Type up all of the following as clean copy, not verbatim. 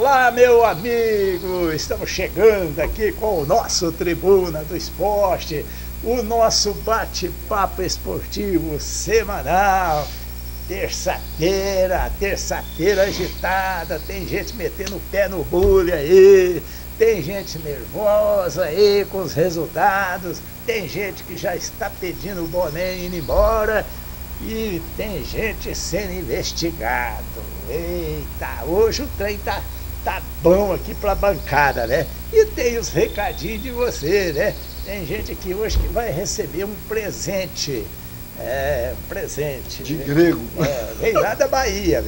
Olá, meu amigo! Estamos chegando aqui com o nosso Tribuna do Esporte, o nosso bate-papo esportivo semanal. Terça-feira agitada, tem gente metendo o pé no bule aí, tem gente nervosa aí com os resultados, tem gente que já está pedindo o boné e indo embora, e tem gente sendo investigado. Eita, hoje o trem tá bom aqui pra bancada, né? E tem os recadinhos de você, né? Tem gente aqui hoje que vai receber um presente. Um presente. De grego. Vem lá da Bahia,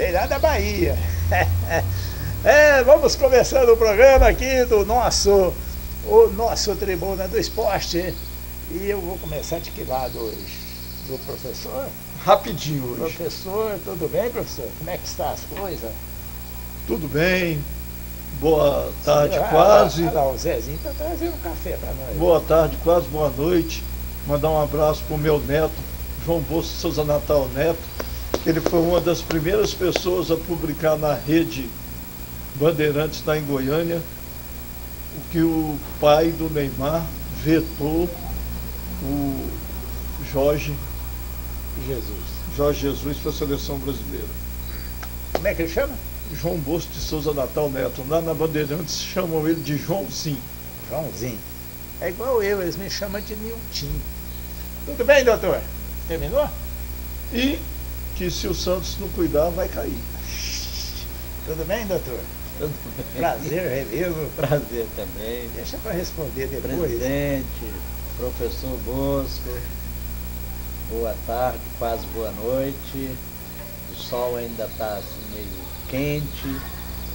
vamos começando o programa aqui do nosso Tribuna do Esporte. E eu vou começar de que lado hoje? Do professor? Rapidinho hoje. Professor, tudo bem, professor? Como é que está as coisas? Tudo bem. Boa tarde, quase. O Zezinho está trazendo café para nós. Boa tarde, quase boa noite. Mandar um abraço para o meu neto, João Bosco de Souza Natal Neto, que ele foi uma das primeiras pessoas a publicar na rede Bandeirantes lá em Goiânia o que o pai do Neymar vetou o Jorge Jesus para a seleção brasileira. Como é que ele chama? João Bosco de Souza Natal Neto. Lá na Bandeirantes chamam ele de Joãozinho. Joãozinho. É igual eu, eles me chamam de Nilton. Tudo bem, doutor? Terminou? E que se o Santos não cuidar, vai cair. Tudo bem, doutor? Tudo bem. Prazer revê-lo. Prazer também. Deixa para responder depois. Presidente, professor Bosco, boa tarde, quase boa noite. O sol ainda está assim, meio quente.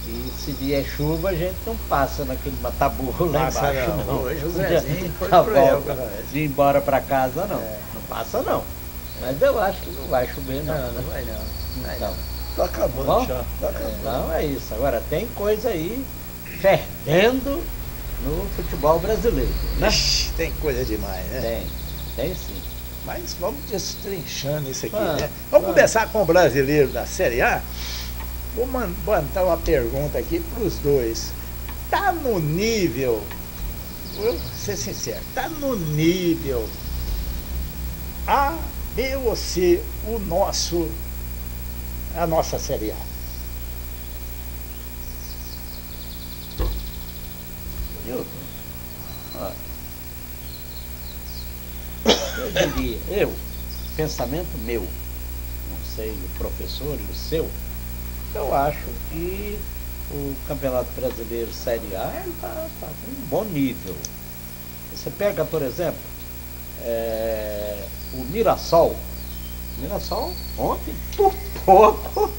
E se vier chuva, a gente não passa naquele mataburro lá embaixo, não. Hoje o Zezinho foi pro de ir embora para casa, não. Não passa, não. Mas eu acho que não vai chover, não. Não vai não. Então, tá acabando bom? já. Tá acabando. Não é isso. Agora tem coisa aí fervendo no futebol brasileiro, né? Ixi, tem coisa demais, né? Tem sim. Mas vamos destrinchando isso aqui, né? Vamos começar com o brasileiro da Série A. Vou mandar uma pergunta aqui para os dois. Tá no nível, vou ser sincero, tá no nível A, B ou C a nossa Série A? Eu diria, pensamento meu, não sei o professor e o seu, eu acho que o Campeonato Brasileiro Série A está com um bom nível. Você pega, por exemplo, o Mirassol. O Mirassol, ontem, por pouco,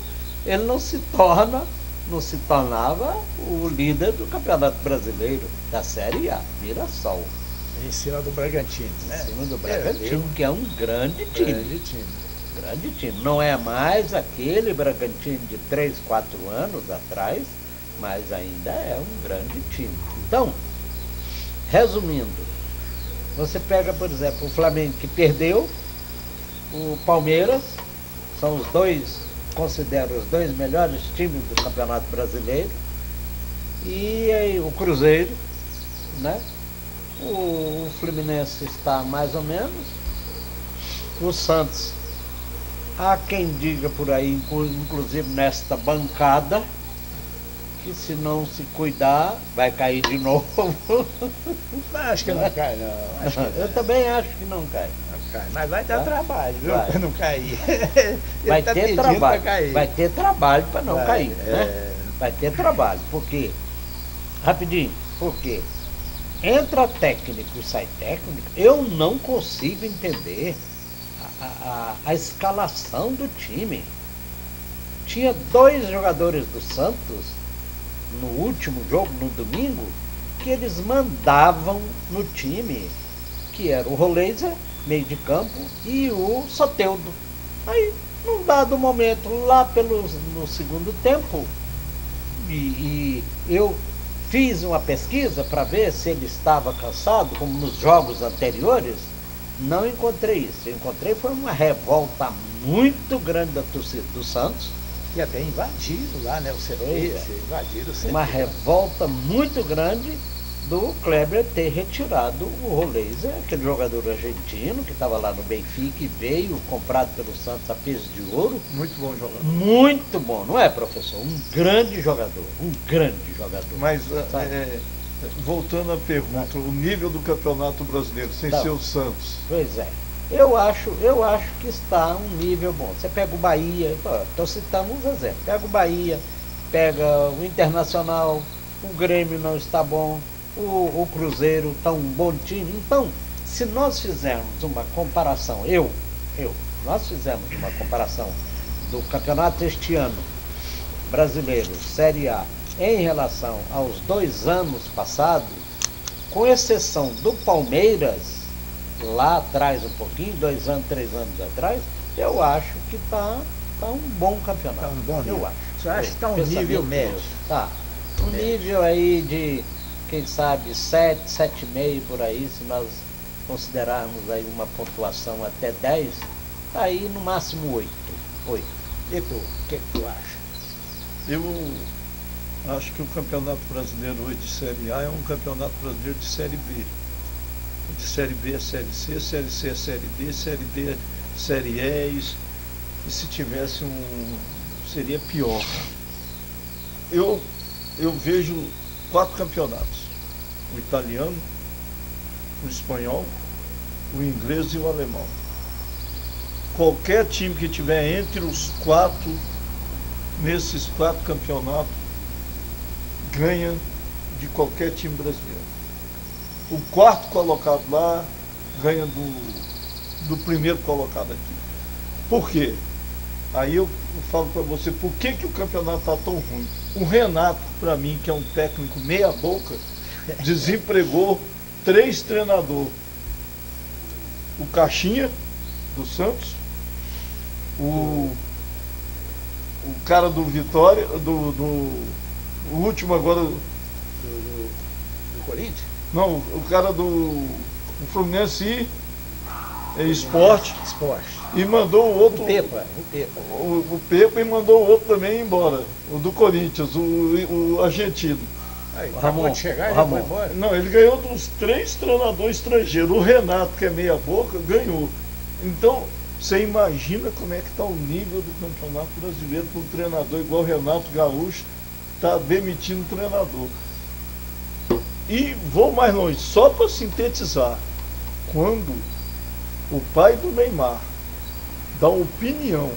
ele não se tornava o líder do Campeonato Brasileiro da Série A, Mirassol. Em cima do Bragantino, né? Em cima do Bragantino, que é um grande time. Grande time. Não é mais aquele Bragantino de 3, 4 anos atrás, mas ainda é um grande time. Então, resumindo, você pega, por exemplo, o Flamengo que perdeu, o Palmeiras, são os dois, considero os dois melhores times do Campeonato Brasileiro, e aí o Cruzeiro, né? O Fluminense está mais ou menos, o Santos, há quem diga por aí, inclusive nesta bancada, que se não se cuidar, vai cair de novo. Acho que não cai, não. Eu também acho que não cai. Mas vai dar trabalho, viu? Para não cair. Vai ter trabalho. Cair. Vai ter trabalho para não cair. Né? Vai ter trabalho. Por quê? Rapidinho. Por quê? Entra técnico e sai técnico, eu não consigo entender a escalação do time. Tinha 2 jogadores do Santos no último jogo, no domingo, que eles mandavam no time, que era o Roleza, meio de campo, e o Soteldo. Aí, num dado momento, lá no segundo tempo, e eu fiz uma pesquisa para ver se ele estava cansado, como nos jogos anteriores, não encontrei isso. Eu encontrei foi uma revolta muito grande da torcida do Santos, que até invadiram lá, né, o CT, invadiram o CT. Uma revolta muito grande do Kleber ter retirado o Roleiser, aquele jogador argentino que estava lá no Benfica e veio comprado pelo Santos a peso de ouro. Muito bom jogador. Muito bom, não é, professor? Um grande jogador, um grande jogador. Mas, voltando à pergunta, o nível do Campeonato Brasileiro, sem ser o Santos. Pois é. Eu acho que está um nível bom. Você pega o Bahia, estou citando uns exemplos. Pega o Bahia, pega o Internacional, o Grêmio não está bom, o Cruzeiro está um bom time. Então, se nós fizermos uma comparação, nós fizermos uma comparação do campeonato este ano, brasileiro, Série A, em relação aos 2 anos passados, com exceção do Palmeiras, lá atrás um pouquinho, 2 anos, 3 anos atrás, eu acho que tá um bom campeonato. Tá um bom nível. Eu acho. Você acha que está um nível médio? Tá. Um nível aí de, quem sabe, 7, 7,5 por aí, se nós considerarmos aí uma pontuação até 10, tá aí no máximo 8. E tu, o que tu acha? Eu acho que o Campeonato Brasileiro hoje de Série A é um Campeonato Brasileiro de Série B. De Série B é Série C é Série D, Série D é Série E, e se tivesse seria pior. Eu vejo 4 campeonatos: o italiano, o espanhol, o inglês e o alemão. Qualquer time que tiver entre os 4, nesses 4 campeonatos, ganha de qualquer time brasileiro. O 4º colocado lá ganha do primeiro colocado aqui. Por quê? Aí eu falo para você, por que o campeonato está tão ruim? O Renato, para mim, que é um técnico meia boca, desempregou 3 treinadores. O Caixinha, do Santos, o cara do Vitória, o último agora... Do Corinthians? Não, o cara do Fluminense Esporte. E mandou o outro. O Pepa e mandou o outro também embora. O do Corinthians, o argentino. Aí, acabou de chegar e já foi embora. Não, ele ganhou dos 3 treinadores estrangeiros. O Renato, que é meia boca, ganhou. Então, você imagina como é que está o nível do Campeonato Brasileiro para um treinador igual o Renato Gaúcho está demitindo o treinador. E vou mais longe, só para sintetizar, quando o pai do Neymar dá opinião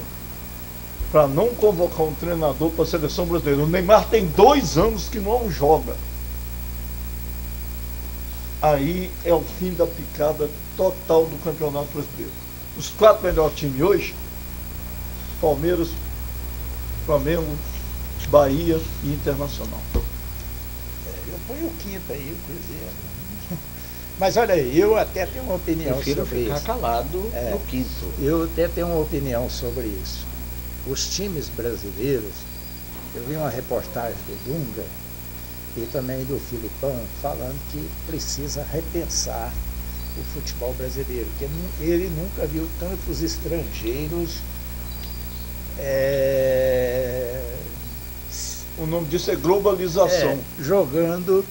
para não convocar um treinador para a seleção brasileira, o Neymar tem 2 anos que não joga. Aí é o fim da picada total do Campeonato Brasileiro. Os 4 melhores times hoje: Palmeiras, Flamengo, Bahia e Internacional. Eu ponho o 5º aí, o Cruzeiro. Mas olha aí, eu até tenho uma opinião sobre isso. Ficar calado no 5º. Eu até tenho uma opinião sobre isso. Os times brasileiros, eu vi uma reportagem do Dunga e também do Filipão falando que precisa repensar o futebol brasileiro, porque ele nunca viu tantos estrangeiros. O nome disso é globalização. Jogando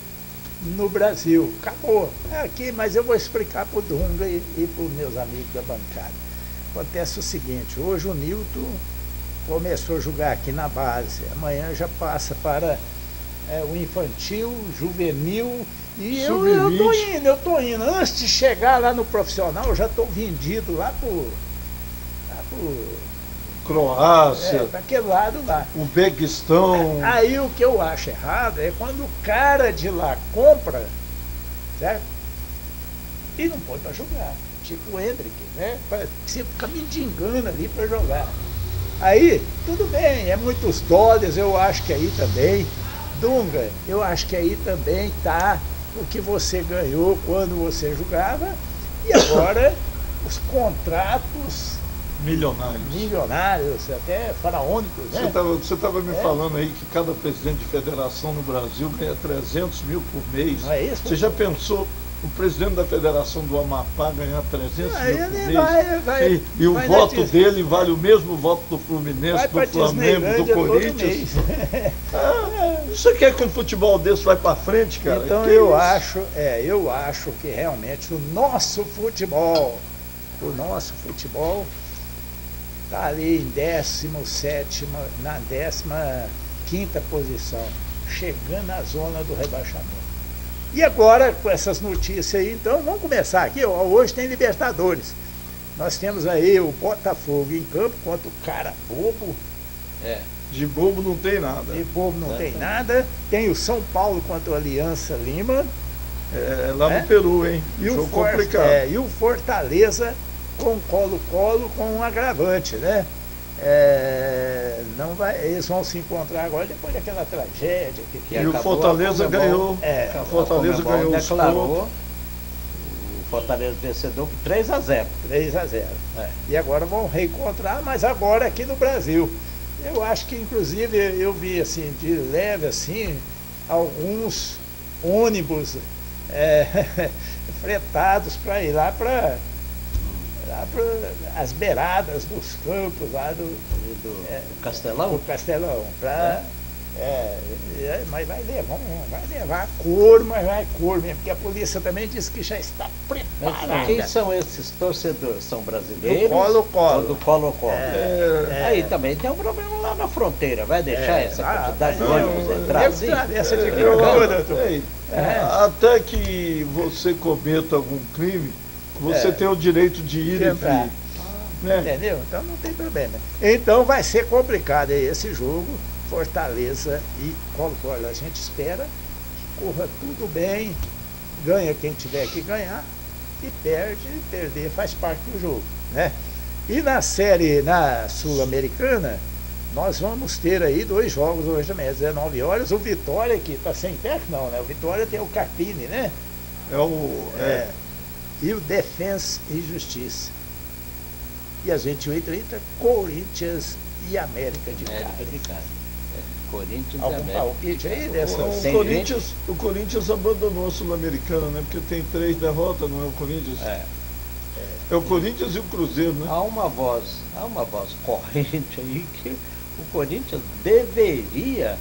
no Brasil. Acabou. Aqui, mas eu vou explicar para o Dunga e para os meus amigos da bancada. Acontece o seguinte: hoje o Nilton começou a jogar aqui na base, amanhã já passa para o infantil, juvenil, e eu tô indo. Antes de chegar lá no profissional, eu já estou vendido lá pro Croácia, para aquele lado lá. Uzbequistão. Aí o que eu acho errado é quando o cara de lá compra, certo? E não põe para jogar. Tipo o Hendrick, né? Você fica mendigando ali para jogar. Aí, tudo bem, é muitos dólares, eu acho que aí também. Dunga, eu acho que aí também tá o que você ganhou quando você jogava. E agora os contratos milionários, até faraônicos, né? Você estava me falando aí que cada presidente de federação no Brasil ganha 300 mil por mês. Não é isso? Você já pensou o presidente da Federação do Amapá ganhar 300 mil por Ele mês, e o voto dele vale o mesmo voto do Fluminense, do Flamengo, do Corinthians. Você quer que um futebol desse vai para frente, cara? Então eu acho que realmente o nosso futebol está ali em 17ª, na 15ª posição, chegando à zona do rebaixamento. E agora, com essas notícias aí, então, vamos começar aqui. Hoje tem Libertadores. Nós temos aí o Botafogo em campo contra o Carabobo. De bobo não tem nada. De bobo não tem nada. Tem o São Paulo contra o Aliança Lima. Lá no Peru, hein? E o complicado. E o Fortaleza com Colo-Colo com um agravante, né? Não vai, eles vão se encontrar agora depois daquela tragédia e o Fortaleza ganhou. O Fortaleza ganhou, declarou o Fortaleza vencedor por 3-0. 3-0. E agora vão reencontrar, mas agora aqui no Brasil. Eu acho que inclusive eu vi assim, de leve assim, alguns ônibus fretados para ir lá para as beiradas dos campos lá do Castelão. Do Castelão, mas vai levar cor, mas vai cor mesmo, porque a polícia também disse que já está preparada. Mas quem são esses torcedores? São brasileiros? Do Colo-Colo. Do Colo-Colo. Aí também tem um problema lá na fronteira, vai deixar essa quantidade de ônibus entrar assim? Essa de até que você cometa algum crime, você tem o direito de ir e vir. Entendeu? Então não tem problema. Então vai ser complicado aí esse jogo, Fortaleza e Colo-Colo. A gente espera que corra tudo bem, ganha quem tiver que ganhar e perder faz parte do jogo, né? E na Sul-Americana, nós vamos ter aí 2 jogos hoje também, às 19 horas. O Vitória, que está sem técnico, não, né? O Vitória tem o Carpini, né? E o Defensa e Justiça. E às 21h30, Corinthians e América de Cali. Corinthians Algum e América. palpite aí dessa? O Corinthians abandonou a Sul-Americana, né? Porque tem 3 derrotas, não é o Corinthians? É o Corinthians e o Cruzeiro, né? Há uma voz corrente aí que o Corinthians deveria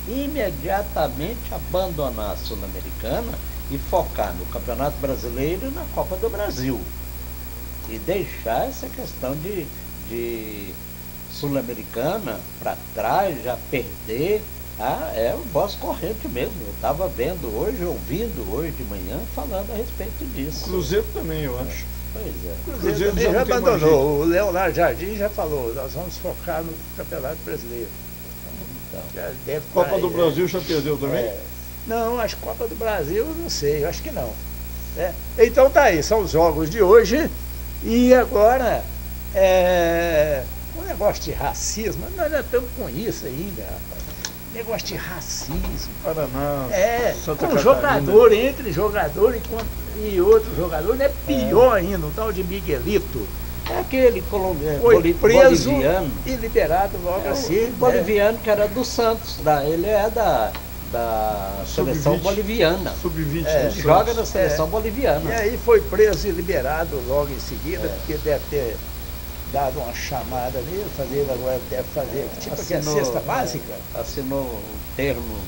imediatamente abandonar a Sul-Americana e focar no Campeonato Brasileiro e na Copa do Brasil. E deixar essa questão de Sul-Americana para trás, já perder. É o voz corrente mesmo. Eu estava ouvindo hoje de manhã, falando a respeito disso. O Cruzeiro também, eu acho. Pois é. O Cruzeiro já abandonou. O Leonardo Jardim já falou, nós vamos focar no Campeonato Brasileiro. Então, Copa do Brasil já perdeu também? Não, acho que Copa do Brasil, não sei, eu acho que não. Então tá aí, são os jogos de hoje. E agora, um negócio de racismo, nós já estamos com isso ainda, rapaz. Negócio de racismo. Paraná, Santa com jogador, entre jogador e outro jogador, é pior ainda, o tal de Miguelito. É aquele colombiano, foi preso boliviano. E liberado logo assim. Boliviano que era do Santos, ele é da seleção boliviana. Sub-20. Ele joga na seleção boliviana. E aí foi preso e liberado logo em seguida, porque deve ter dado uma chamada nele, agora deve fazer tipo que é a cesta básica. Assinou um termo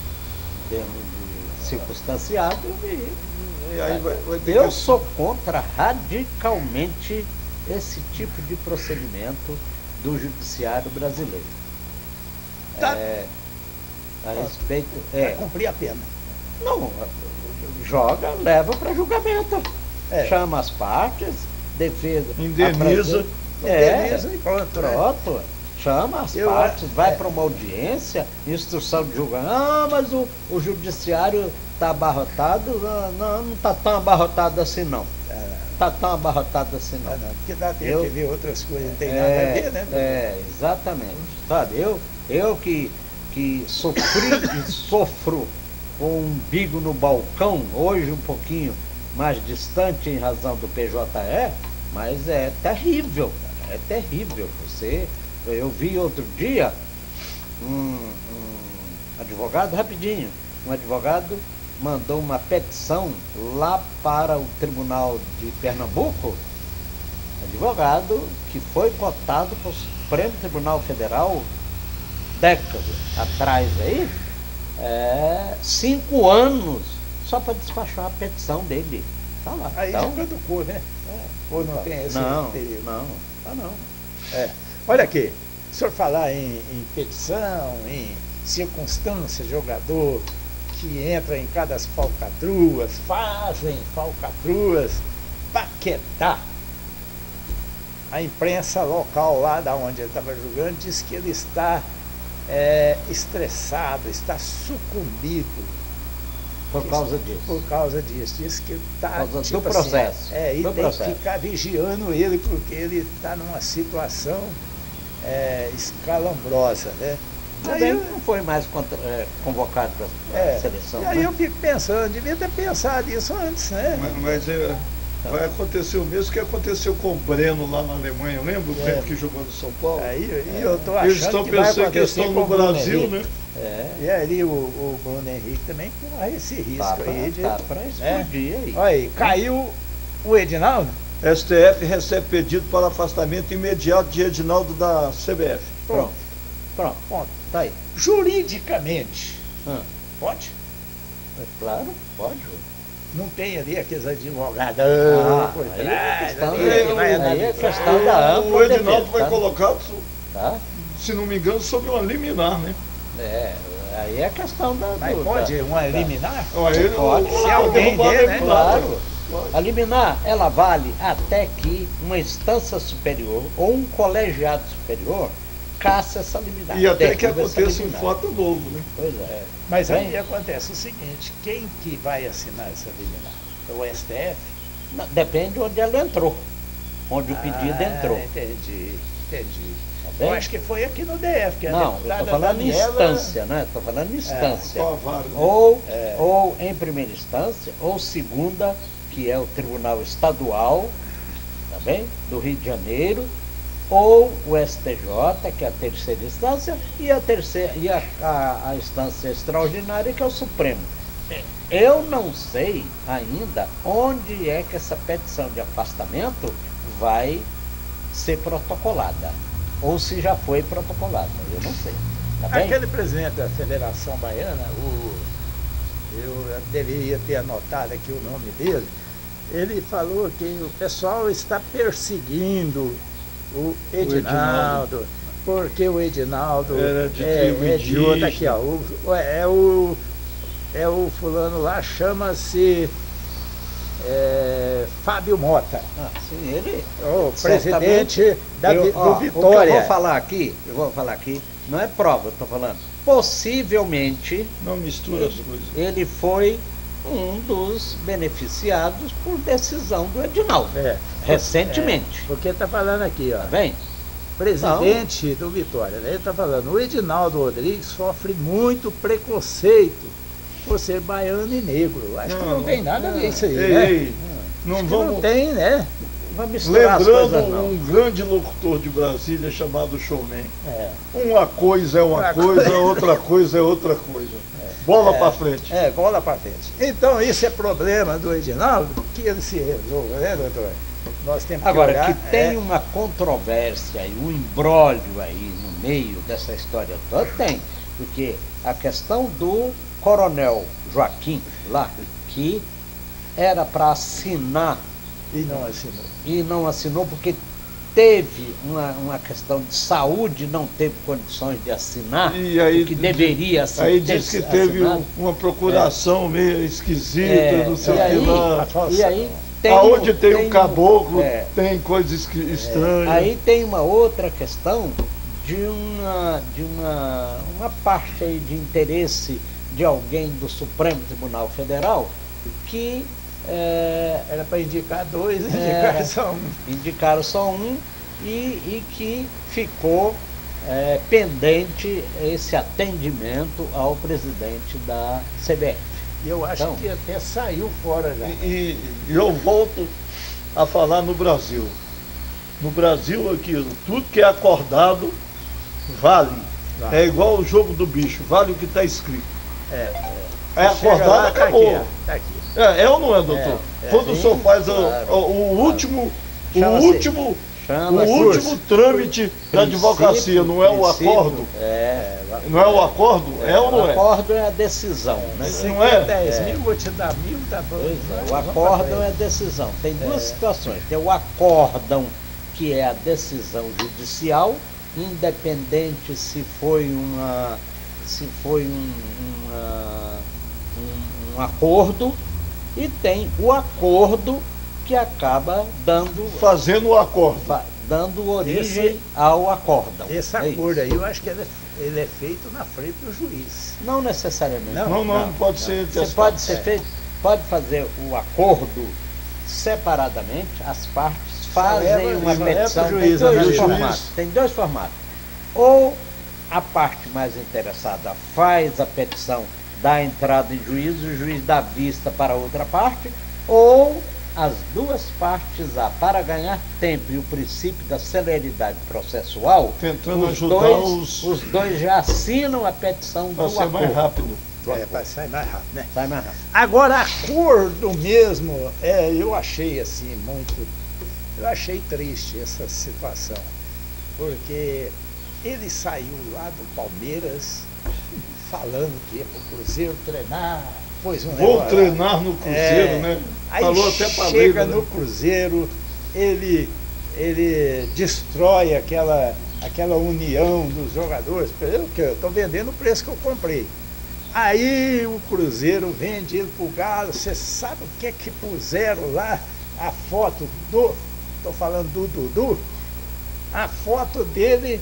de circunstanciado e aí eu sou contra radicalmente esse tipo de procedimento do judiciário brasileiro. A respeito. Vai cumprir a pena. Não, leva para julgamento. Chama as partes, defesa. Indeniza. Indeniza e pronto. Chama as partes, vai para uma audiência, instrução de julgamento. Mas o judiciário está abarrotado. Não está tão abarrotado assim não. Está tão abarrotado assim não. Porque dá tempo de ver outras coisas, não tem nada a ver, né? Exatamente. Sabe, eu que sofri e sofro com o umbigo no balcão, hoje um pouquinho mais distante em razão do PJE, mas é terrível, cara, é terrível. Eu vi outro dia um advogado, rapidinho, um advogado mandou uma petição lá para o Tribunal de Pernambuco, advogado que foi cotado para o Supremo Tribunal Federal décadas atrás aí, 5 anos, só para despachar a petição dele. Tá lá. Aí Então, já caducou, né? Ou não tem esse período? não. Olha aqui, o senhor falar em petição, em circunstância, jogador que entra em cada falcatruas, fazem falcatruas, Paquetá. A imprensa local lá da onde ele estava jogando diz que ele está estressado, está sucumbido. Por causa disso. Por causa disso. Diz que está. Do processo. E tem que ficar vigiando ele, porque ele está numa situação escalambrosa, né? Também não foi mais convocado para a seleção. E aí eu fico pensando, devia ter pensado isso antes, né? Mas vai acontecer o mesmo que aconteceu com o Breno lá na Alemanha, lembra? O Breno que jogou no São Paulo? Aí eu tô achando eles estão pensando que estão no Brasil, né? E ali o Bruno Henrique também corre esse risco aí de. Tá para explodir aí. Olha aí, caiu o Edinaldo? STF recebe pedido para afastamento imediato de Edinaldo da CBF. Pronto. Tá aí. Juridicamente, pode? Claro, pode. Não tem ali aqueles advogados por aí trás. aí é questão da ampla O Edinaldo defesa, foi tá? colocado, Tá? se não me engano, sob uma liminar, né? Aí é questão da... Mas pode uma eliminar? Pode. Se alguém der, né? Claro. A liminar, ela vale até que uma instância superior ou um colegiado superior caça essa liminar. E até que aconteça um fato novo, né? Pois é. Mas aí acontece o seguinte, quem que vai assinar essa liminar? O STF? Não, depende de onde ela entrou. Onde o pedido entrou. Entendi. Tá Eu bem? acho que foi aqui no DF, que a Não, eu deputada estou falando em Daniela- instância, né? Estou falando em instância. Né? Ou em primeira instância, ou segunda, que é o Tribunal Estadual, tá bem? Do Rio de Janeiro, ou o STJ, que é a terceira instância, e a instância extraordinária, que é o Supremo. Eu não sei ainda onde é que essa petição de afastamento vai ser protocolada, ou se já foi protocolada, eu não sei. Tá bem? Aquele presidente da Federação Baiana, eu deveria ter anotado aqui o nome dele, ele falou que o pessoal está perseguindo o Edinaldo, porque o Edinaldo era de tribo de outra aqui, indígena. é o fulano lá, chama-se Fábio Mota, Sim, ele o certamente, presidente do Vitória. O que eu vou falar aqui, não é prova, eu estou falando. Possivelmente, Não mistura as coisas. ele foi um dos beneficiados por decisão do Edinaldo, recentemente. Porque está falando aqui, ó. Tá bem? Presidente do Vitória, né? Ele está falando, o Edinaldo Rodrigues sofre muito preconceito por ser baiano e negro. Acho que não tem nada a ver isso aí, né? Não Acho que vamos... não tem, né? Vai misturar as Lembrando coisas, não. um grande locutor de Brasília chamado Showman. É. Uma coisa é uma coisa, outra coisa é outra coisa. Bola pra frente. Bola para frente. Então, isso é problema do Edinaldo, que ele se resolva, né, doutor? Nós temos que Agora, olhar, que tem uma controvérsia e um imbróglio aí no meio dessa história toda, tem. Porque a questão do coronel Joaquim, lá, que era para assinar e não assinou porque teve uma questão de saúde, não teve condições de assinar, E aí, o que deveria assinar. Aí diz que teve uma procuração meio esquisita, não sei o que lá. E aí Aonde tem um caboclo, tem coisas estranhas. Aí tem uma outra questão de uma parte aí de interesse de alguém do Supremo Tribunal Federal que era para indicar dois, indicaram só um e que ficou pendente esse atendimento ao presidente da CBF. E eu acho que até saiu fora já. E eu volto a falar no Brasil. No Brasil, aquilo, tudo que é acordado vale. É igual o jogo do bicho, vale o que está escrito. É acordado, acabou. Tá aqui. É ou não é, doutor? Quando o senhor faz o último trâmite da advocacia, não é o acordo? Não é o acordo? É ou não é? O acordo é a decisão, né? Você Não quer é? 10 mil, vou te dar 1000, tá bom. O acórdão é a decisão. Tem duas situações. Tem o acórdão, que é a decisão judicial, independente se foi um acordo, e tem o acordo que acaba fazendo o acordo. dando origem ao acórdão. Esse acordo aí, eu acho que ele é feito na frente do juiz. Não necessariamente. Não pode ser. Você pode ser feito, pode fazer o acordo separadamente, as partes fazem uma petição. Tem dois formatos. Ou a parte mais interessada faz a petição da entrada em juízo, o juiz dá vista para a outra parte, ou as duas partes, para ganhar tempo e o princípio da celeridade processual, tentando ajudar os dois já assinam a petição do acordo. Mais rápido. Para sair mais rápido, né? Sai mais rápido. Agora, acordo mesmo, eu achei assim eu achei triste essa situação, porque ele saiu lá do Palmeiras falando que ia para o Cruzeiro treinar, Vou treinar no Cruzeiro, né? Aí falou até pra chega no Cruzeiro, ele destrói aquela união dos jogadores, porque eu estou vendendo o preço que eu comprei. Aí o Cruzeiro vende ele pro Galo. Você sabe o que é que puseram lá? A foto estou falando do Dudu, a foto dele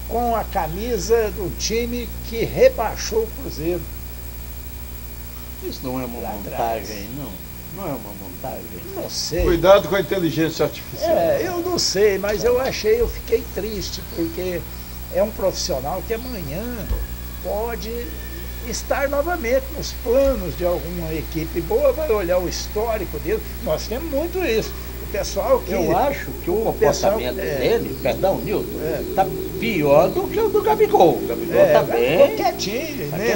com a camisa do time que rebaixou o Cruzeiro. Isso não é uma montagem, não? Não é uma montagem? Não sei. Cuidado com a inteligência artificial. Eu não sei, mas eu fiquei triste, porque é um profissional que amanhã pode estar novamente nos planos de alguma equipe boa, vai olhar o histórico dele. Nós temos muito isso. O pessoal que... Eu acho que o comportamento dele, perdão, Nilton, está pior do que o do Gabigol. O Gabigol está bem. Ficou quietinho, né?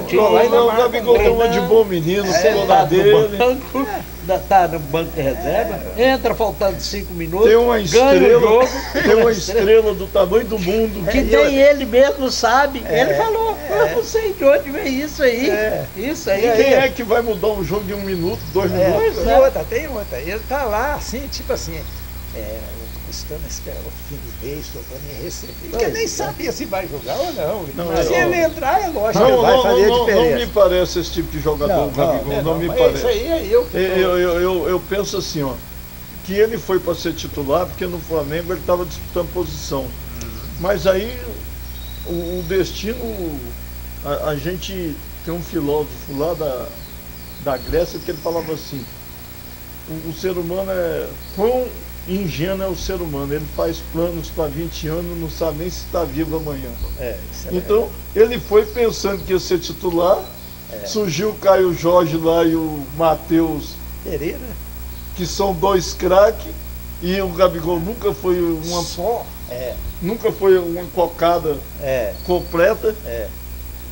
O Gabigol tem uma de bom menino, sentado no banco, está no banco de reserva, entra faltando 5 minutos, tem uma ganha o jogo. Tem uma estrela do tamanho do mundo. Que nem ele mesmo sabe. Ele falou, eu não sei de onde vem isso aí. Isso aí. E quem é que vai mudar um jogo de 1 minuto, 2 minutos? Tem outra. Ele tá lá assim, tipo assim, custando esperar o fim do mês, para me receber. Porque nem sabia se vai jogar ou não. Mas se ele entrar, é lógico que vai fazer a diferença. Não me parece esse tipo de jogador, o Gabigol, não me parece. Isso aí é eu penso assim, ó, que ele foi para ser titular porque no Flamengo ele estava disputando posição. Mas aí o destino, a gente tem um filósofo lá da Grécia que ele falava assim, o ser humano quão ingênuo é o ser humano, ele faz planos para 20 anos, não sabe nem se está vivo amanhã. Então, ele foi pensando que ia ser titular, surgiu o Caio Jorge lá e o Matheus Pereira, que são 2 craques, e o Gabigol nunca foi nunca foi uma cocada completa.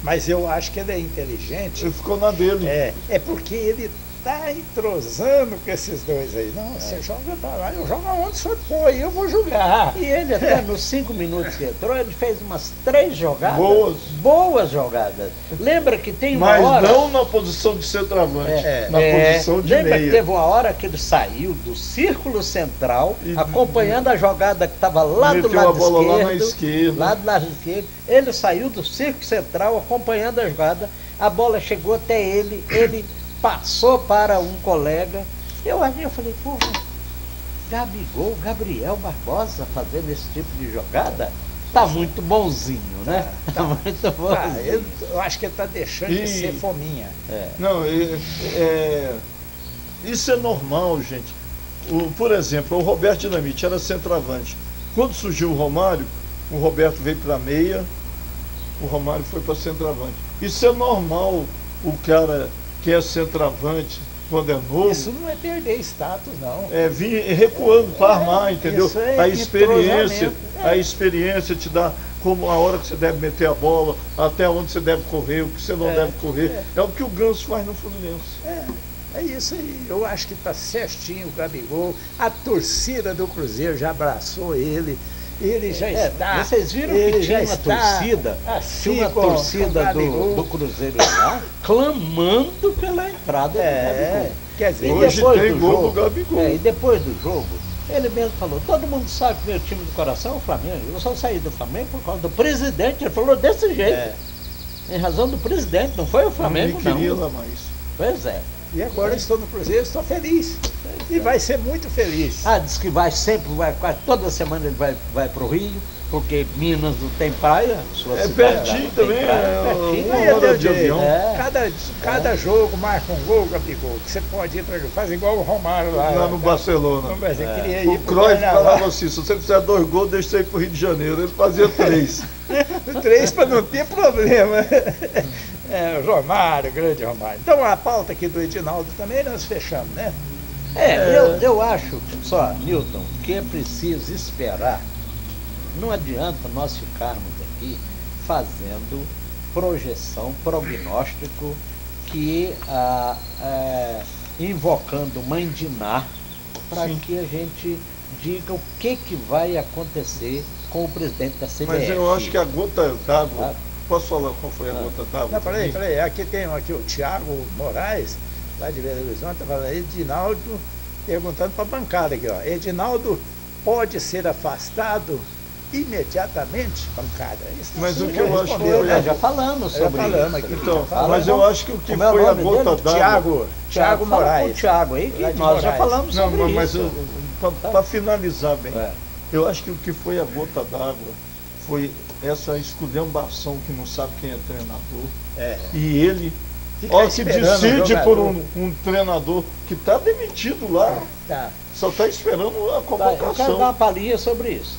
Mas eu acho que ele é inteligente. Ele ficou na dele. É porque ele tá entrosando com esses dois aí. Não, você joga pra lá, eu jogo aonde você foi, eu vou jogar. E ele até nos 5 minutos que entrou, ele fez umas 3 jogadas. Boas jogadas. Lembra que tem uma hora... Mas não na posição de centroavante, na posição de lembra meia. Que teve uma hora que ele saiu do círculo central, acompanhando a jogada que estava lá do lado esquerdo. Lá do lado esquerdo. Ele saiu do círculo central, acompanhando a jogada. A bola chegou até ele passou para um colega. Eu falei, porra, Gabigol, Gabriel Barbosa fazendo esse tipo de jogada, tá muito bonzinho, né? Tá muito bonzinho. Eu acho que ele tá deixando de ser fominha. Não, isso é normal, gente. Por exemplo, o Roberto Dinamite era centroavante. Quando surgiu o Romário, o Roberto veio para meia, o Romário foi para centroavante. Isso é normal, o cara que é centroavante, quando é novo... Isso não é perder status, não. Vir recuando para armar, entendeu? A experiência te dá... como a hora que você deve meter a bola, até onde você deve correr, o que você não deve correr. É o que o Ganso faz no Fluminense. É isso aí, eu acho que está certinho o Gabigol, a torcida do Cruzeiro já abraçou ele já está... Vocês viram que tinha uma torcida, tinha uma torcida do Cruzeiro lá, clamando pela entrada do Gabigol. Quer dizer, hoje tem gol do Gabigol. E depois do jogo, ele mesmo falou, todo mundo sabe que meu time do coração é o Flamengo, eu só saí do Flamengo por causa do presidente, ele falou desse jeito, em razão do presidente, não foi o Flamengo não. Queria lá mais. Pois é. E agora eu estou no Cruzeiro, estou feliz. E vai ser muito feliz. Diz que vai sempre, quase toda semana ele vai para o Rio, porque Minas não tem praia. Pertinho também, uma hora de avião. Cada jogo marca um gol, Gabigol, que você pode ir para fazer igual o Romário lá no Barcelona. O Cruyff falava assim, se você fizer 2 gols, deixa você ir para o Rio de Janeiro. Ele fazia 3. 3 para não ter problema. O Romário, grande Romário. Então a pauta aqui do Edinaldo também nós fechamos, né? Eu acho só, Newton, que é preciso esperar. Não adianta nós ficarmos aqui fazendo projeção, prognóstico, invocando Mãe Diná para que a gente diga o que vai acontecer com o presidente da CBF. Mas eu acho que a gota d'água... Posso falar qual foi a gota d'água? Não, peraí. Aqui tem o Thiago Moraes, lá de Belo Horizonte, está falando, Edinaldo, perguntando para a bancada aqui, ó. Edinaldo pode ser afastado imediatamente, bancada? Mas o que eu acho que foi... Já falamos sobre isso. Aqui, então, mas eu acho que o que foi a gota d'água... Thiago Moraes. O Thiago aí, que nós já falamos sobre isso. Mas para finalizar bem, eu acho que o que foi a gota d'água foi essa esculhambação que não sabe quem é treinador. E ele que decide por um treinador que está demitido lá. Só está esperando a convocação. Eu quero dar uma palhinha sobre isso.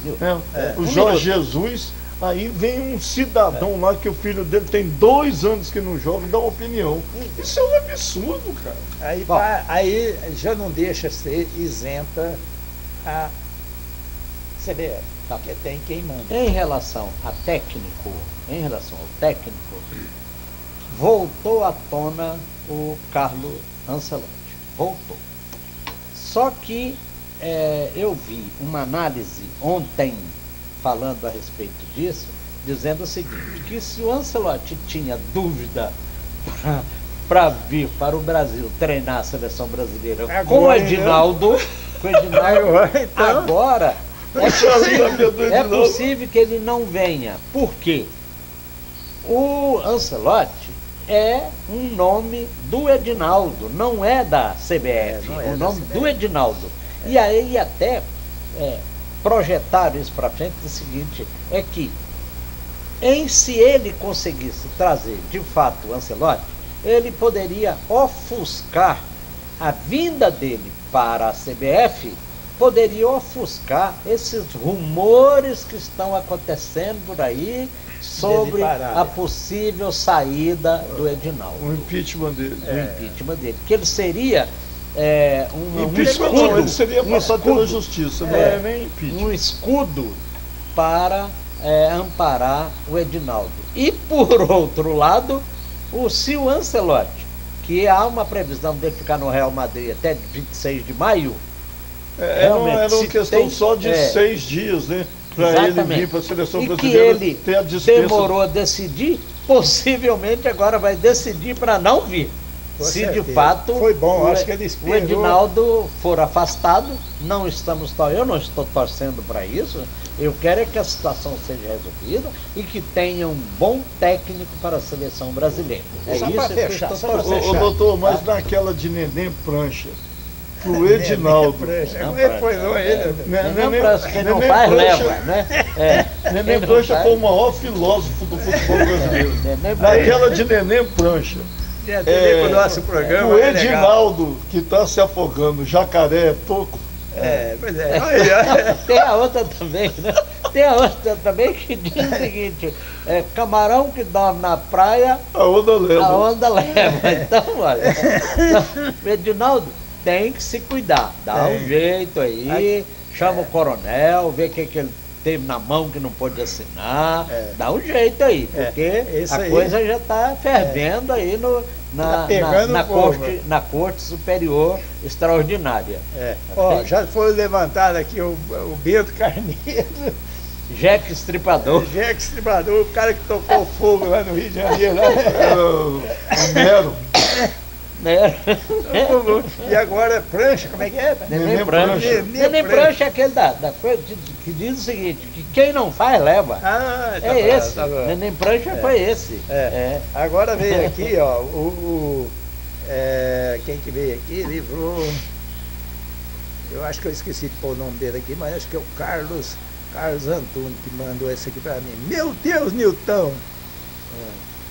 O Jorge Jesus, aí vem um cidadão lá que o filho dele tem 2 anos que não joga e dá uma opinião. Isso é um absurdo, cara. Aí já não deixa ser isenta a CBF. Porque tem quem manda. Em relação ao técnico, voltou à tona o Carlo Ancelotti. Voltou. Só que eu vi uma análise ontem falando a respeito disso, dizendo o seguinte, que se o Ancelotti tinha dúvida para vir para o Brasil treinar a seleção brasileira com o Edinaldo, agora é possível que ele não venha. Por quê? O Ancelotti é um nome do Edinaldo, não é da CBF, o nome do Edinaldo. E aí até projetaram isso para frente, o seguinte, é que se ele conseguisse trazer de fato o Ancelotti, ele poderia ofuscar a vinda dele para a CBF, poderia ofuscar esses rumores que estão acontecendo por aí sobre a possível saída do Edinaldo. O impeachment dele. Que ele seria ele seria passado pela justiça, não é nem impeachment. Um escudo para amparar o Edinaldo. E por outro lado, se o Ancelotti, que há uma previsão dele ficar no Real Madrid até 26 de maio, era uma questão só de 6 dias, né? Para ele vir para a seleção brasileira, que ele ter a dispensa. Demorou a decidir, possivelmente agora vai decidir para não vir. Se de fato foi bom, acho que ele o Edinaldo for afastado, eu não estou torcendo para isso. Eu quero é que a situação seja resolvida e que tenha um bom técnico para a seleção brasileira. Só isso que eu estou torcendo. Doutor, mas naquela de Neném Prancha, o Edinaldo. Neném Prancha, quem não faz, leva, né? Neném Prancha foi o maior filósofo do futebol brasileiro. Naquela de Neném Prancha. O nosso programa. O Edinaldo, que está se afogando, jacaré, toco. Pois é. Tem a outra também, né? Tem a outra também que diz o seguinte: camarão que dorme na praia, a onda leva. Então, olha, o Edinaldo tem que se cuidar, dá um jeito aí, chama o coronel, vê o que ele teve na mão que não pôde assinar. Dá um jeito aí, porque a aí coisa já está fervendo aí na Corte Superior Extraordinária. Ó, já foi levantado aqui o Bento Carneiro. Jeque Estripador. Jeque Estripador, o cara que tocou fogo lá no Rio de Janeiro. O Nero. E agora Prancha, como é que é? Neném Prancha. Neném Prancha é aquele da coisa que diz o seguinte, que quem não faz, leva. Esse. Neném Prancha foi esse. Agora veio aqui, ó, quem que veio aqui, livrou. Eu acho que eu esqueci de pôr o nome dele aqui, mas acho que é o Carlos Antunes que mandou esse aqui pra mim. Meu Deus, Nilton!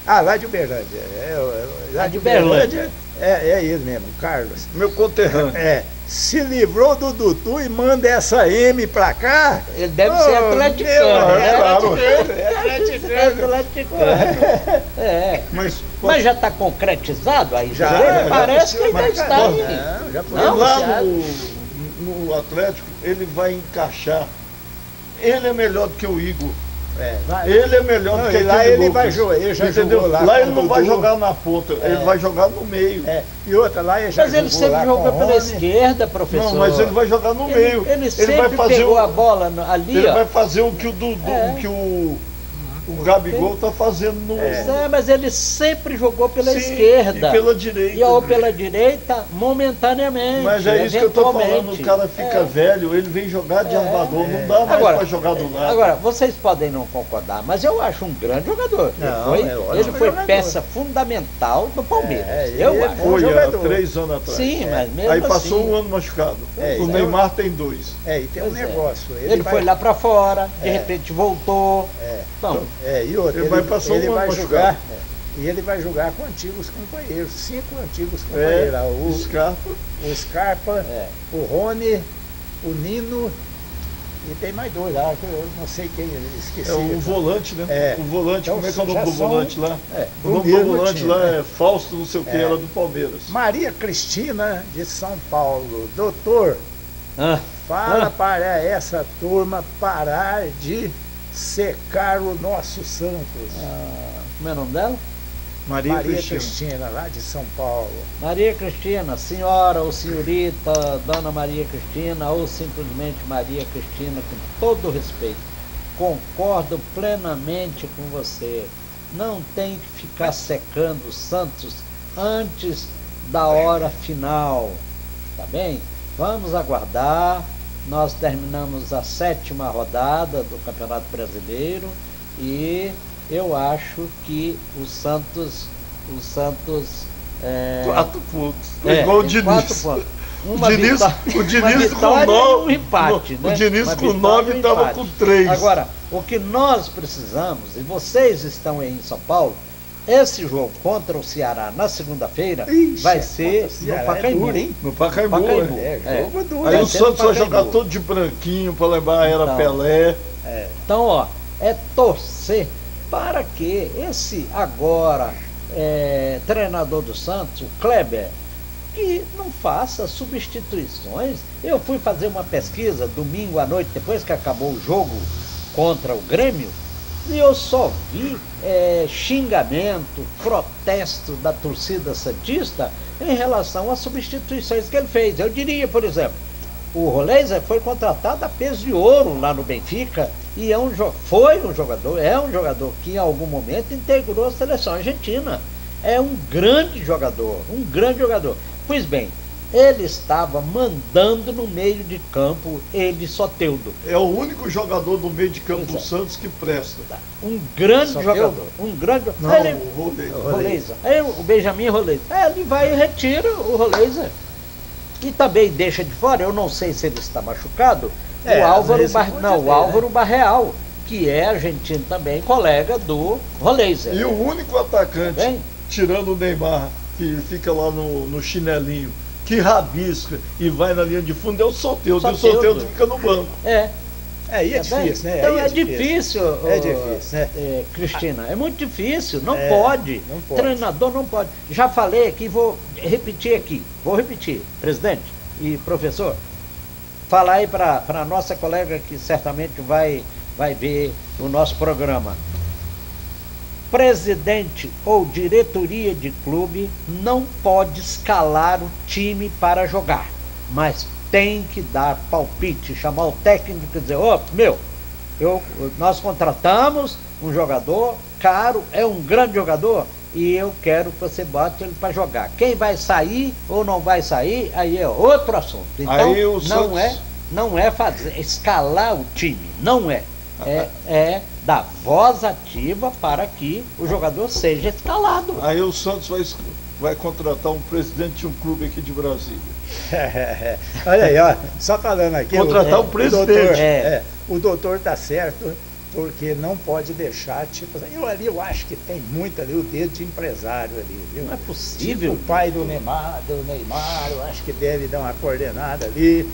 Lá de Uberlândia. Lá de Uberlândia. É ele mesmo, o Carlos. Meu conterrâneo. Se livrou do Dudu e manda essa M pra cá. Ele deve ser atleticano. Mas já está concretizado aí? Já. Parece que ainda está aí. Já foi. Lá no Atlético, ele vai encaixar. Ele é melhor do que o Igor. Ele é melhor do que lá ele vai jogar, ele já jogou lá. Lá ele não vai jogar na ponta, ele vai jogar no meio. E outra, lá ele já Mas ele sempre jogou pela esquerda, professor. Não, mas ele vai jogar no meio. Ele sempre vai fazer pegou a bola ali. Ele vai fazer o que o Dudu, o Gabigol está fazendo no... mas ele sempre jogou pela esquerda. E pela direita. Ou pela direita, momentaneamente. Mas é isso que eu estou falando, o cara fica velho, ele vem jogar de armador, não dá mais para jogar do lado. Agora, vocês podem não concordar, mas eu acho um grande jogador. Ele foi peça fundamental do Palmeiras. Eu acho. Foi há 3 anos atrás. Sim, mas mesmo aí passou assim, um ano machucado. O Neymar tem 2. E tem um negócio. Ele foi lá para fora, de repente voltou. Então, e outra, ele vai passar um ano jogar. E ele vai jogar com antigos companheiros, 5 antigos companheiros. O Scarpa, o Rony, o Nino e tem mais 2 lá, que eu não sei quem, esqueci. O volante, né? O volante, então, como é que é o nome do volante lá? O o nome do volante lá é Fausto, não sei o que, era do Palmeiras. Maria Cristina, de São Paulo. Doutor, fala para essa turma parar de secar o nosso Santos. Como é o nome dela? Maria Cristina, lá de São Paulo. Maria Cristina, senhora ou senhorita, dona Maria Cristina, ou simplesmente Maria Cristina, com todo respeito, concordo plenamente com você. Não tem que ficar secando o Santos antes da hora final, tá bem? Vamos aguardar. Nós terminamos a 7ª rodada do Campeonato Brasileiro e eu acho que o Santos 4 pontos. Igual o Diniz. 4 pontos. O Diniz com 9. Um empate, né? O Diniz com 9 estava com 3. Agora, o que nós precisamos, e vocês estão aí em São Paulo, esse jogo contra o Ceará na segunda-feira vai ser no Pacaembu. No Pacaembu. Jogo duro. Aí o Santos vai jogar todo de branquinho para lembrar a era Pelé. Então, ó, é torcer para que esse agora treinador do Santos, o Kleber, que não faça substituições. Eu fui fazer uma pesquisa domingo à noite, depois que acabou o jogo contra o Grêmio, e eu só vi xingamento, protesto da torcida santista em relação às substituições que ele fez. Eu diria, por exemplo, o Roleiser foi contratado a peso de ouro lá no Benfica e é um jogador que em algum momento integrou a seleção argentina. É um grande jogador, Pois bem, ele estava mandando no meio de campo, ele Soteldo. É o único jogador do meio de campo do Santos que presta. Um grande jogador. Não, o Roleiser. O Benjamin Roleiser. Ele vai e retira o Roleiser. E também deixa de fora, eu não sei se ele está machucado, o Álvaro Barreal, que é argentino também, colega do Roleiser. E o único atacante, tirando o Neymar, que fica lá no chinelinho, que rabisca e vai na linha de fundo, é o Soteldo. E o Soteldo fica no banco. E é difícil, né? Então é difícil, né? Cristina, é muito difícil, não pode. Treinador não pode. Já falei aqui, vou repetir, presidente e professor, falar aí para a nossa colega que certamente vai vai ver o nosso programa. Presidente ou diretoria de clube não pode escalar o time para jogar, mas tem que dar palpite, chamar o técnico e dizer, nós contratamos um jogador caro, é um grande jogador, e eu quero que você bote ele para jogar. Quem vai sair ou não vai sair, aí é outro assunto. Então, não é fazer, escalar o time, não é. É dar voz ativa para que o jogador seja escalado. Aí o Santos vai contratar um presidente de um clube aqui de Brasília. Olha aí, ó, só falando aqui. Contratar um presidente. O doutor tá certo, porque não pode deixar, tipo, eu acho que tem muito ali o dedo de empresário ali, viu? Não é possível. Tipo o pai do Neymar, eu acho que deve dar uma coordenada ali.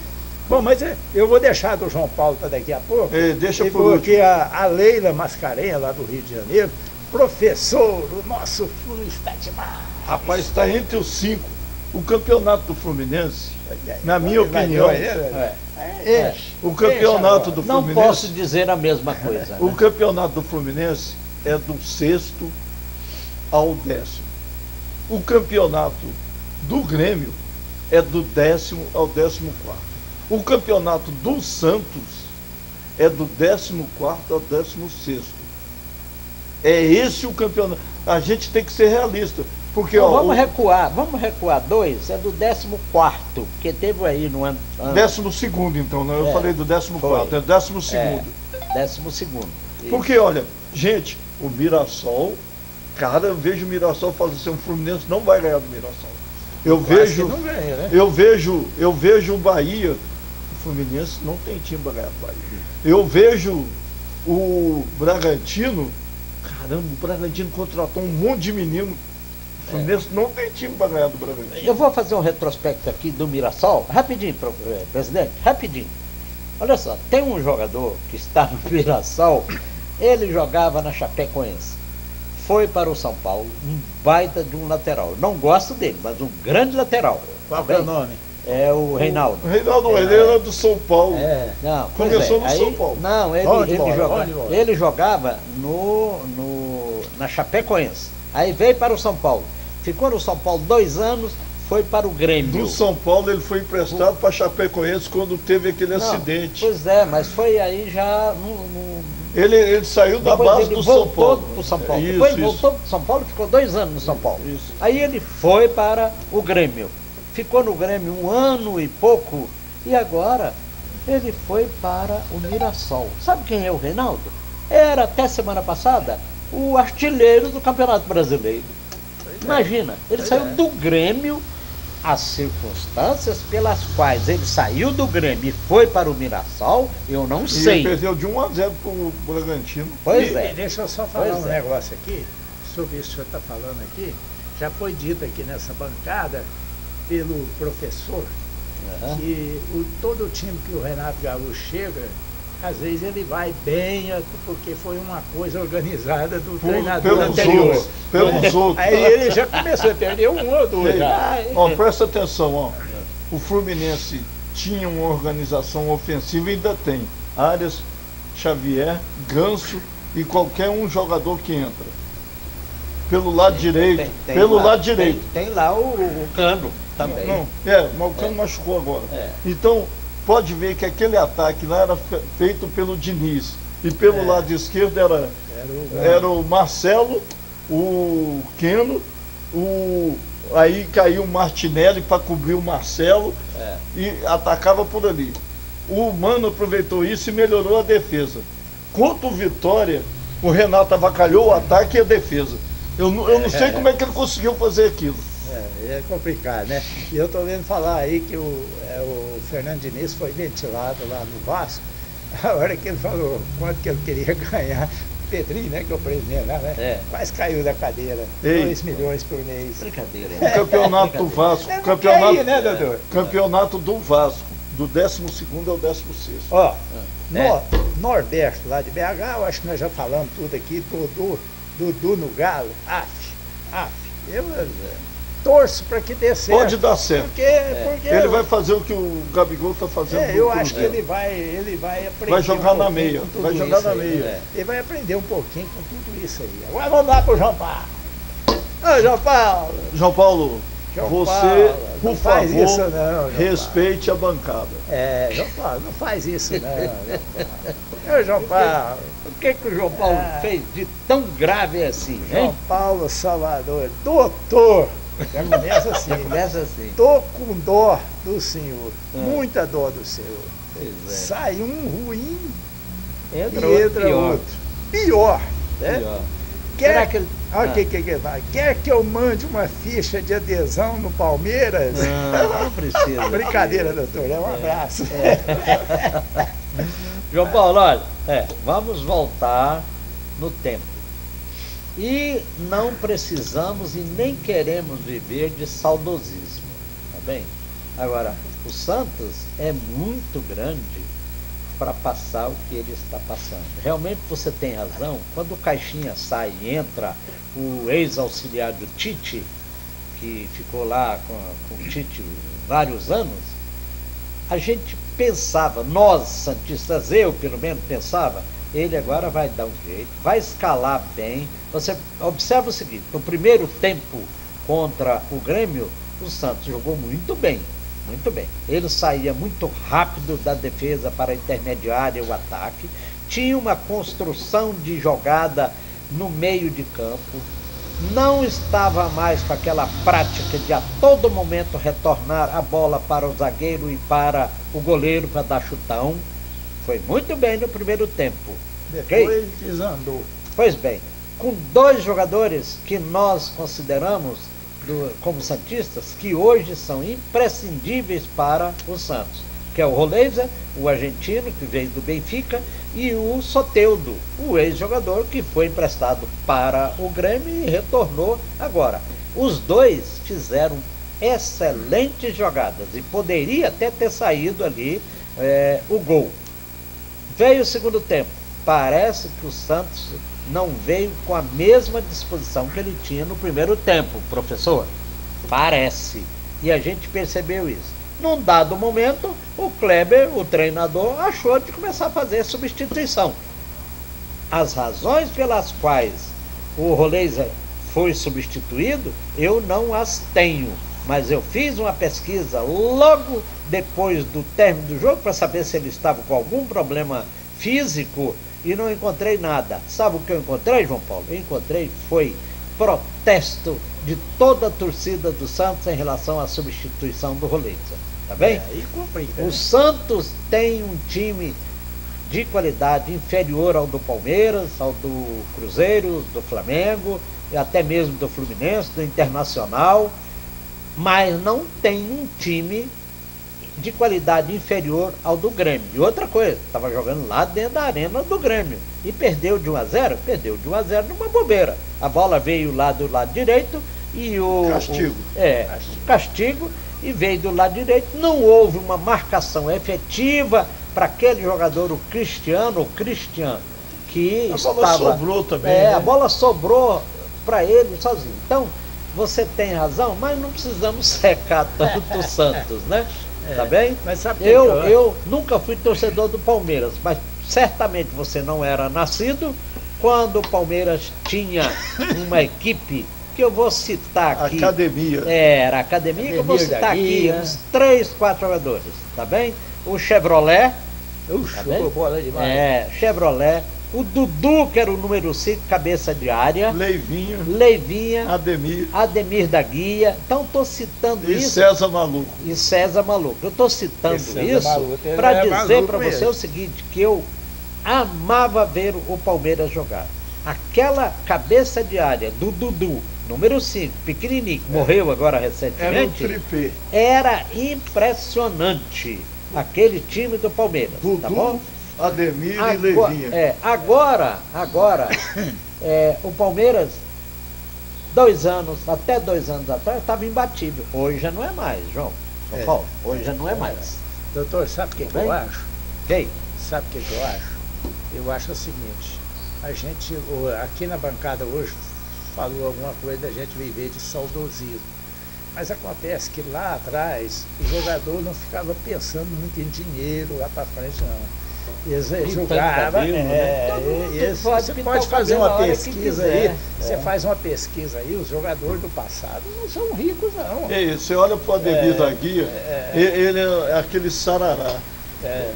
Bom, mas eu vou deixar do João Paulo para daqui a pouco. Deixa por porque a Leila Mascarenha, lá do Rio de Janeiro, professor, o nosso Flu está demais. Rapaz, está entre os 5. O campeonato do Fluminense, na minha opinião, o campeonato do Fluminense... Não posso dizer a mesma coisa. O campeonato do Fluminense é do 6º ao 10º. O campeonato do Grêmio é do 10º ao 14º. O campeonato do Santos é do 14º ao 16º. É esse o campeonato. A gente tem que ser realista. Porque, então, vamos recuar 2, é do 14º, porque teve aí no ano... 12º, então, né? Eu falei do 14º, é 12º. 12º. Porque, olha, gente, o Mirassol, cara, eu vejo o Mirassol falando assim, o Fluminense não vai ganhar do Mirassol. Eu vejo o Bahia, o Fluminense não tem time para ganhar do Bahia. Eu vejo o Bragantino, caramba, o Bragantino contratou um monte de menino. O Fluminense não tem time para ganhar do Bragantino. Eu vou fazer um retrospecto aqui do Mirassol, rapidinho, presidente, rapidinho. Olha só, tem um jogador que está no Mirassol, ele jogava na Chapecoense, foi para o São Paulo, um baita de um lateral. Não gosto dele, mas um grande lateral. Qual é o nome? É o Reinaldo. O Reinaldo, ele era do São Paulo. Não, começou no São Paulo. Não, ele jogava na Chapecoense. Aí veio para o São Paulo. Ficou no São Paulo 2 anos, foi para o Grêmio. Do São Paulo ele foi emprestado para Chapecoense quando teve aquele acidente. Pois é, mas foi aí já Ele saiu da base do São Paulo. Pro São Paulo. Depois voltou para o São Paulo, ficou 2 anos no São Paulo. Isso. Aí ele foi para o Grêmio. Ficou no Grêmio 1 ano e pouco. E agora ele foi para o Mirassol. Sabe quem é o Reinaldo? Era até semana passada o artilheiro do Campeonato Brasileiro. Imagina, ele saiu do Grêmio, as circunstâncias pelas quais ele saiu do Grêmio e foi para o Mirassol, eu não sei. Ele perdeu de 1-0 para o Bragantino. Pois é. Deixa eu só falar um negócio aqui, sobre isso que o senhor está falando aqui. Já foi dito aqui nessa bancada pelo professor que todo time que o Renato Gaúcho chega, às vezes ele vai bem, porque foi uma coisa organizada do treinador anterior. Pelos outros. Aí ele já começou a perder um ou dois. Presta atenção, o Fluminense tinha uma organização ofensiva e ainda tem. Arias, Xavier, Ganso e qualquer um jogador que entra. Pelo lado direito. Tem lá o Cano também. Mas o Cano machucou agora. Então, pode ver que aquele ataque lá era feito pelo Diniz. E pelo lado esquerdo era o Marcelo, o Keno, aí caiu o Martinelli para cobrir o Marcelo e atacava por ali. O Mano aproveitou isso e melhorou a defesa. Contra o Vitória, o Renato avacalhou o ataque e a defesa. Eu não sei como é que ele conseguiu fazer aquilo. É complicado, né? E eu estou vendo falar aí que o Fernando Diniz foi ventilado lá no Vasco. A hora que ele falou quanto que ele queria ganhar, Pedrinho, né, que é o presidente lá, né? Quase caiu da cadeira. 2 milhões por mês. Brincadeira. O campeonato do Vasco. Né, doutor? Campeonato do Vasco, do 12º ao 16º. Ó, Norberto, lá de BH, eu acho que nós já falamos tudo aqui, Dudu no Galo, torço para que dê certo. Pode dar certo. Porque Ele vai fazer o que o Gabigol está fazendo. eu acho que ele vai aprender. Vai jogar na meia. Vai jogar na meia. Ele vai aprender um pouquinho com tudo isso aí. Agora vamos lá pro João Paulo. Ô, João Paulo. João Paulo, você, por faz favor, isso não, respeite a bancada. João Paulo, não faz isso não. Ô, João Paulo. O que o João Paulo fez de tão grave assim, hein? João Paulo Salvador, doutor. Já começa assim. Já começa assim. Tô com dó do senhor. Muita dó do senhor. Pois é. Sai um ruim Entra e entra pior. outro. Pior. Né? Pior. Quer, Será que ele... olha o que vai. Quer que eu mande uma ficha de adesão no Palmeiras? Não precisa. Brincadeira, doutor. Um abraço. João Paulo, olha, vamos voltar no tempo. E não precisamos e nem queremos viver de saudosismo, tá bem? Agora, o Santos é muito grande para passar o que ele está passando. Realmente você tem razão, quando o Caixinha sai e entra o ex-auxiliar do Tite, que ficou lá com o Tite vários anos, a gente pensava, nós santistas, eu pelo menos pensava, ele agora vai dar um jeito, vai escalar bem. Você observa o seguinte, no primeiro tempo contra o Grêmio, o Santos jogou muito bem, muito bem. Ele saía muito rápido da defesa para a intermediária e o ataque, tinha uma construção de jogada no meio de campo, não estava mais com aquela prática de a todo momento retornar a bola para o zagueiro e para o goleiro para dar chutão. Foi muito bem no primeiro tempo. Depois desandou. Pois bem, com dois jogadores que nós consideramos como santistas, que hoje são imprescindíveis para o Santos, que é o Roleiser, o argentino que veio do Benfica, e o Soteldo, o ex-jogador que foi emprestado para o Grêmio e retornou agora. Os dois fizeram excelentes jogadas e poderia até ter saído ali o gol. Veio o segundo tempo. Parece que o Santos não veio com a mesma disposição que ele tinha no primeiro tempo, professor. Parece. E a gente percebeu isso. Num dado momento, o Kleber, o treinador, achou de começar a fazer substituição. As razões pelas quais o Roleiser foi substituído, eu não as tenho. Mas eu fiz uma pesquisa logo depois do término do jogo para saber se ele estava com algum problema físico e não encontrei nada. Sabe o que eu encontrei, João Paulo? Eu encontrei foi protesto de toda a torcida do Santos em relação à substituição do Roleiser. Tá bem? Aí complica, o Santos tem um time de qualidade inferior ao do Palmeiras, ao do Cruzeiro, do Flamengo e até mesmo do Fluminense, do Internacional, mas não tem um time de qualidade inferior ao do Grêmio. E outra coisa, estava jogando lá dentro da arena do Grêmio e perdeu de 1-0, perdeu de 1-0 numa bobeira. A bola veio lá do lado direito e castigo, e veio do lado direito. Não houve uma marcação efetiva para aquele jogador, o Cristian, que a bola sobrou também. Né? A bola sobrou para ele sozinho. Então, você tem razão, mas não precisamos secar tanto o Santos, né? Tá bem? Mas sabe eu nunca fui torcedor do Palmeiras, mas certamente você não era nascido quando o Palmeiras tinha uma equipe que eu vou citar aqui. Academia. Era a academia que eu vou citar aqui, uns 3, 4 jogadores, tá bem? O Chevrolet. Tá bem? Bola demais. Chevrolet. O Dudu, que era o número 5, cabeça de área. Leivinha. Ademir da Guia. Então estou citando isso. E César Maluco. Eu estou citando isso para dizer para você o seguinte, que eu amava ver o Palmeiras jogar. Aquela cabeça de área do Dudu, número 5, pequenininho, morreu agora recentemente. Era um tripé. Era impressionante aquele time do Palmeiras. Dudu, tá bom? Ademir e Leivinha. Agora o Palmeiras, até 2 anos atrás, estava imbatível. Hoje já não é mais, João. Paulo, hoje já não é mais. Doutor, sabe o que eu acho? Quem? Sabe o que eu acho? Eu acho o seguinte, a gente aqui na bancada hoje falou alguma coisa da gente viver de saudosismo. Mas acontece que lá atrás o jogador não ficava pensando muito em dinheiro lá para frente, não. Eles jogavam. Você pode fazer uma pesquisa aí. Você faz uma pesquisa aí, os jogadores do passado não são ricos, não. Você olha para o Ademir da Guia, ele é aquele sarará.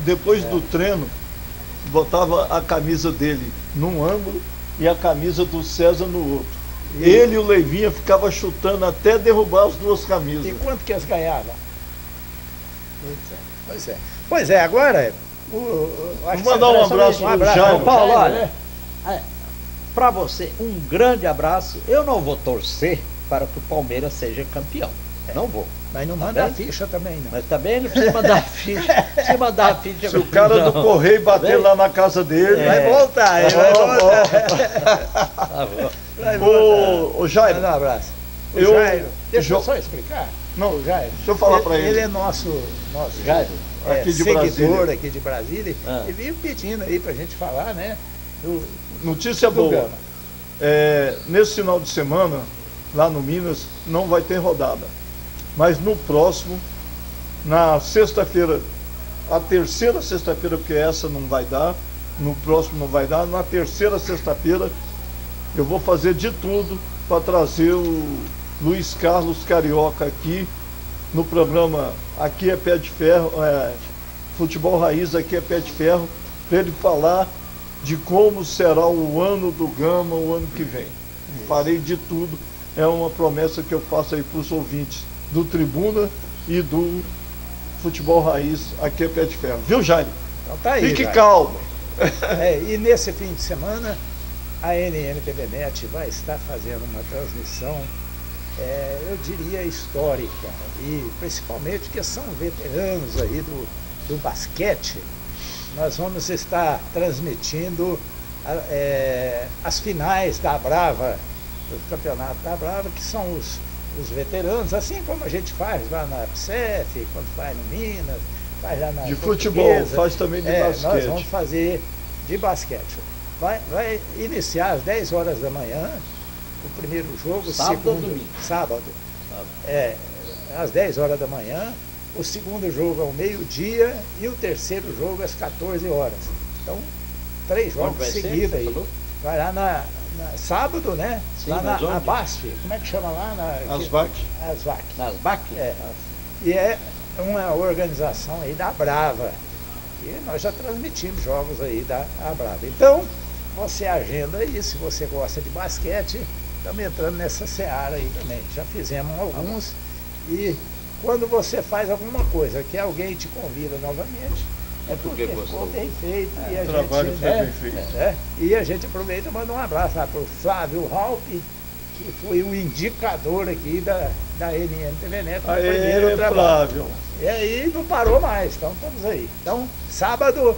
Depois do treino, botava a camisa dele num ângulo e a camisa do César no outro. Ele e o Leivinha ficavam chutando até derrubar as duas camisas. E quanto que eles ganhavam? Pois é, agora... Vou mandar um abraço para o Jairo. Paulo, olha, para você, um grande abraço. Eu não vou torcer para que o Palmeiras seja campeão. Não vou. Mas não manda a ficha também, não. Mas também não precisa mandar a ficha. Se mandar a ficha... Se o cara do correio bater lá na casa dele... Vai voltar, vai voltar. Ô Jairo. Manda um abraço. Jairo, deixa eu só explicar. Não, Jairo, deixa eu falar para ele. Ele é nosso Jairo. Aqui de seguidor Brasília. Aqui de Brasília, e veio pedindo aí pra gente falar, né? Notícia boa. Nesse final de semana, lá no Minas, não vai ter rodada. Mas no próximo, na sexta-feira, a terceira sexta-feira, porque essa não vai dar, no próximo não vai dar, na terceira sexta-feira, eu vou fazer de tudo para trazer o Luiz Carlos Carioca aqui, no programa Aqui é Pé de Ferro, Futebol Raiz, Aqui é Pé de Ferro, para ele falar de como será o ano do Gama o ano que vem. Farei de tudo, é uma promessa que eu faço aí para os ouvintes do Tribuna e do Futebol Raiz, Aqui é Pé de Ferro. Viu, Jaime? Então tá aí, Fique calmo. E nesse fim de semana, a NNTV-Net vai estar fazendo uma transmissão, eu diria histórica, e principalmente que são veteranos aí do basquete. Nós vamos estar transmitindo as finais da Brava, do campeonato da Brava, que são os veteranos, assim como a gente faz lá na PSEF, quando faz no Minas, faz lá na de futebol, faz também de basquete. Nós vamos fazer de basquete. Vai iniciar às 10 horas da manhã, o primeiro jogo, sábado, às 10 horas da manhã, o segundo jogo ao meio-dia e o terceiro jogo às 14 horas. Então, 3 jogos seguidos aí. Vai lá na sábado, né? Sim, lá na BASF, como é que chama lá? Asvac. Asvac? E é uma organização aí da Brava. E nós já transmitimos jogos aí da Brava. Então, você agenda aí, se você gosta de basquete, estamos entrando nessa seara aí também. Já fizemos alguns, e quando você faz alguma coisa que alguém te convida novamente, é porque ficou bem feito. E a trabalho gente, foi bem feito. E a gente aproveita e manda um abraço lá para o Flávio Halpe, que foi um indicador aqui da NNTV-Net no primeiro trabalho. Flávio. E aí não parou mais, então estamos aí. Então, sábado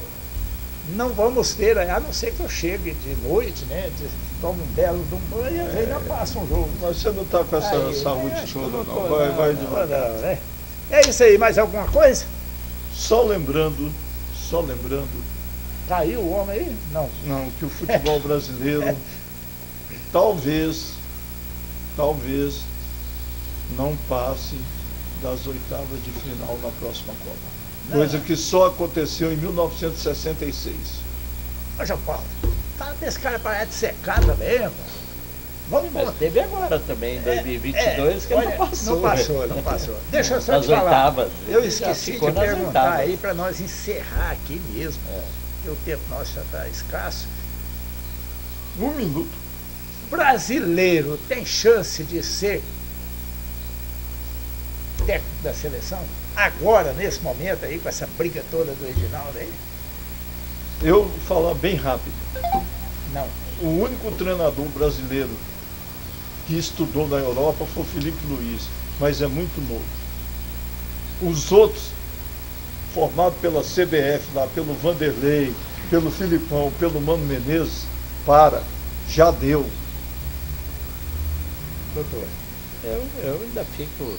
não vamos ter, a não ser que eu chegue de noite, né? Tome um belo de um banho e ainda passa um jogo. Mas você não está com essa saúde toda, não. Vai devagar. Não, né? É isso aí, mais alguma coisa? Só lembrando. Caiu o homem aí? Não. Não, que o futebol brasileiro talvez não passe das oitavas de final na próxima Copa. Coisa que só aconteceu em 1966. Ô, João Paulo, esse cara parece secar também, rapaz. Vamos embora. Mas teve agora também, em 2022, que ele não passou. Deixa eu só te falar. Eu esqueci de perguntar aí para nós encerrar aqui mesmo, porque o tempo nosso já está escasso. 1 minuto. Brasileiro tem chance de ser técnico da seleção? Agora, nesse momento aí, com essa briga toda do Reginaldo aí? Eu vou falar bem rápido. Não. O único treinador brasileiro que estudou na Europa foi o Felipe Luiz, mas é muito novo. Os outros, formados pela CBF, lá, pelo Vanderlei, pelo Filipão, pelo Mano Menezes, já deu. Doutor, eu ainda fico...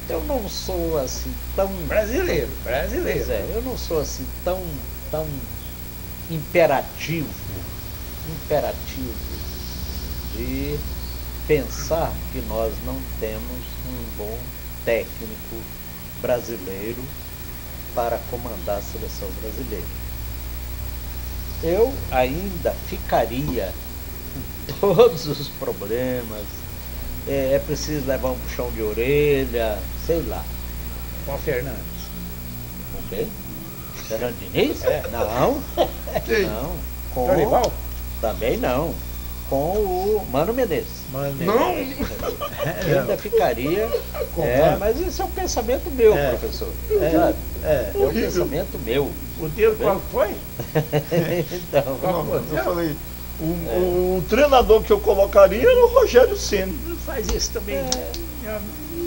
Eu não sou assim tão... Brasileiro. Pois é, eu não sou assim tão imperativo de pensar que nós não temos um bom técnico brasileiro para comandar a seleção brasileira. Eu ainda ficaria com todos os problemas, é preciso levar um puxão de orelha, sei lá. Com o Fernandes. Com quem? Fernando Diniz? Não. Quem? Não. Com... Dorival? Também não. Com o Mano Menezes. Não! Ainda ficaria. Com mas esse é um pensamento meu, professor. Sabe? É um pensamento meu. O dele qual foi? Então, Eu falei, um treinador que eu colocaria era o Rogério Ceni. Não faz isso também.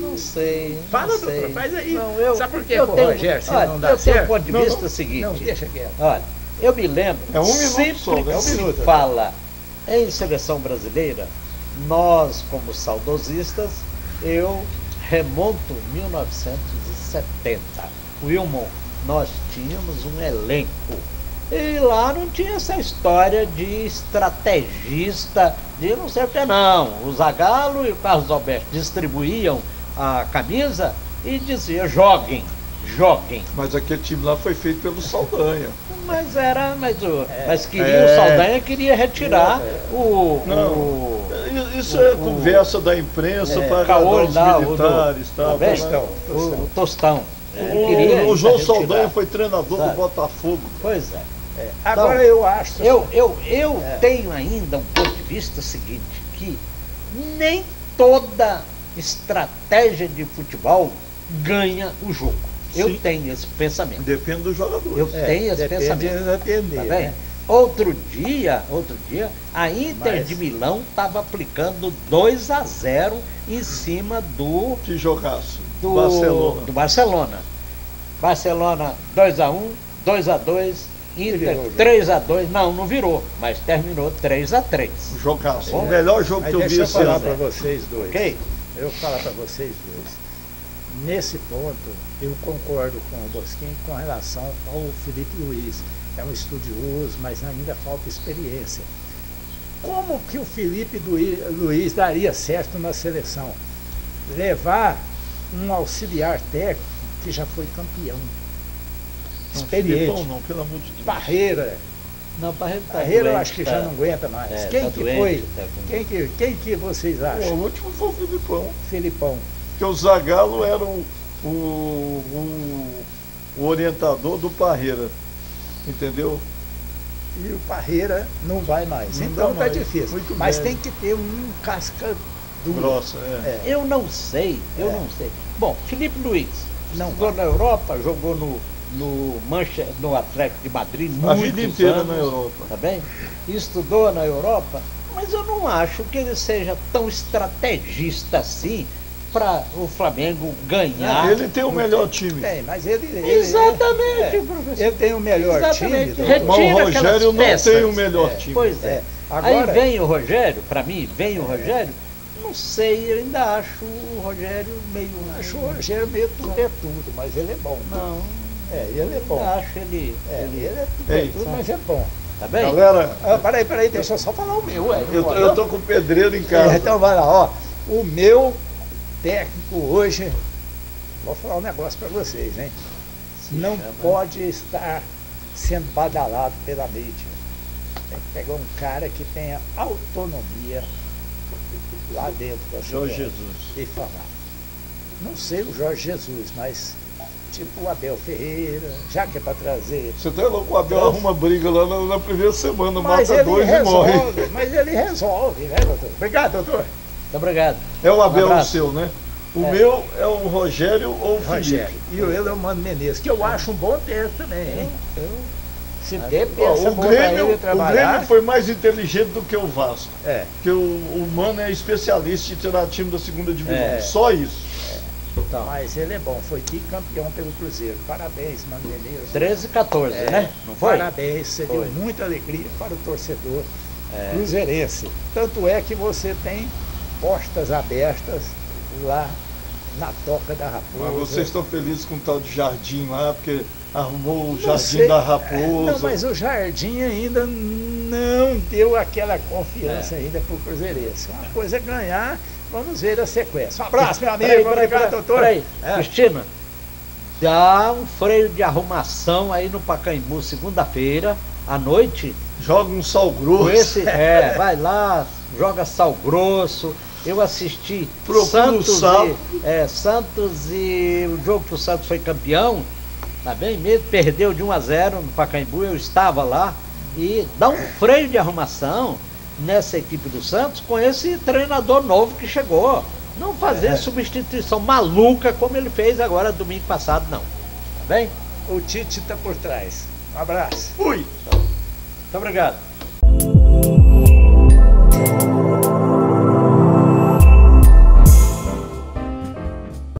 não sei. Fala, não doutor, sei. faz aí. Não, Sabe por que eu o tenho, Rogério, se olha, não dá eu tenho um certo? ponto de Não, vista não, seguinte. Não, deixa quieto. Olha, eu me lembro, É um minuto sempre só, né? que Um se minuto. fala em seleção brasileira, nós, como saudosistas, eu remonto 1970. Wilmon, nós tínhamos um elenco. E lá não tinha essa história de estrategista, de não sei o que não. O Zagallo e o Carlos Alberto distribuíam a camisa e diziam, joguem. Mas aquele time lá foi feito pelo Saldanha. Mas queria, o Saldanha queria retirar Isso é conversa da imprensa para Caolho os lá, militares. tá bem? O Tostão. O João Saldanha foi treinador do Botafogo. Pois é. Agora Então, eu acho. Eu tenho ainda um ponto de vista seguinte, que nem toda estratégia de futebol ganha o jogo. Eu Sim. tenho esse pensamento. Depende do jogador. Eu tenho esse depende pensamento. de atender, Tá bem? né? Outro dia, a Inter de Milão estava aplicando 2-0 em cima do Que jogaço. Barcelona. do Barcelona. Barcelona 2-1, 2-2, Inter virou o jogo. 3-2. Não virou, mas terminou 3-3. Jogaço. Tá bom? O melhor jogo Mas que eu deixa vi eu esse falar ano. para vocês dois. Ok? Eu vou falar para vocês dois. Nesse ponto, eu concordo com o Bosquim com relação ao Felipe Luiz. É um estudioso, mas ainda falta experiência. Como que o Felipe Luiz daria certo na seleção? Levar um auxiliar técnico que já foi campeão. Experiente. Filipão não, pelo amor de Deus. Barreira. Não, Barreiro tá Barreira eu doente, acho que tá. já não aguenta mais. É, Quem tá que doente, foi? tá com- Quem que vocês Pô, acham? o último foi o Filipão. Filipão. Porque o Zagallo era o orientador do Parreira. Entendeu? E o Parreira não vai mais. Não Então dá tá mais. difícil. Muito Mas bem. tem que ter um casca dura. Grossa, Eu não sei. Bom, Felipe Luiz Não jogou na Europa, jogou no Atlético de Madrid A muitos vida inteira anos, na Europa. tá bem? Estudou na Europa, mas eu não acho que ele seja tão estrategista assim para o Flamengo ganhar. Ele tem o melhor time. Tem, mas ele Exatamente, professor. ele tem o melhor Exatamente. time. Retira Mas o Rogério aquelas não peças. tem o melhor time. Pois é. Agora- Aí vem o Rogério, para mim, o Rogério, não sei, eu ainda acho o Rogério meio... Acho o Rogério meio tudo é tudo, mas ele é bom. Não, Ele é bom. ainda acho ele... Ele é tudo, Ei, tudo, mas é bom. Tá bem? Galera, Peraí, deixa eu só falar o meu. eu tô com pedreiro em casa. Então vai lá, ó. O meu técnico hoje, vou falar um negócio para vocês, hein? Não chama- pode estar sendo badalado pela mídia. Tem que pegar um cara que tenha autonomia lá dentro da Jorge cidade Jesus. e falar. Não sei o Jorge Jesus, mas tipo o Abel Ferreira, já que é para trazer. Você tá louco? O Abel arruma briga lá na primeira semana, Mas mata ele dois e morre. resolve, mas ele resolve, né, doutor? Obrigado, doutor. Muito obrigado. É o Abel o abraço. seu, né? O meu é o Rogério ou o Rogério. Felipe. E ele é o Mano Menezes, que eu acho um bom técnico também, hein? Se der Ó, peça o boa pra ele Grêmio trabalhar. foi mais inteligente do que o Vasco. É. Porque o Mano é especialista em tirar time da segunda divisão. É. Só isso. Então, Mas ele é bom, foi bicampeão pelo Cruzeiro. Parabéns, Mano Menezes. 13 e 14, né? Não foi? Parabéns, você Foi. deu muita alegria para o torcedor É. cruzeirense. Tanto é que você tem portas abertas lá na Toca da Raposa. Mas vocês estão felizes com o tal de Jardim lá, porque arrumou o Não Jardim sei. da Raposa. Não, mas o Jardim ainda não deu aquela confiança ainda pro Cruzeirense. Uma coisa é ganhar, vamos ver a sequência. Um abraço, meu amigo. Obrigado, doutor. Peraí, Cristina, dá um freio de arrumação aí no Pacaembu, segunda-feira, à noite. Joga um sal grosso. Vai lá, joga sal grosso. Eu assisti Santos e o jogo que o Santos foi campeão, tá bem? Mesmo perdeu de 1-0 no Pacaembu, eu estava lá. E dá um freio de arrumação nessa equipe do Santos com esse treinador novo que chegou. Não fazer substituição maluca como ele fez agora domingo passado, não. Tá bem? O Tite tá por trás. Um abraço. Fui. Muito obrigado.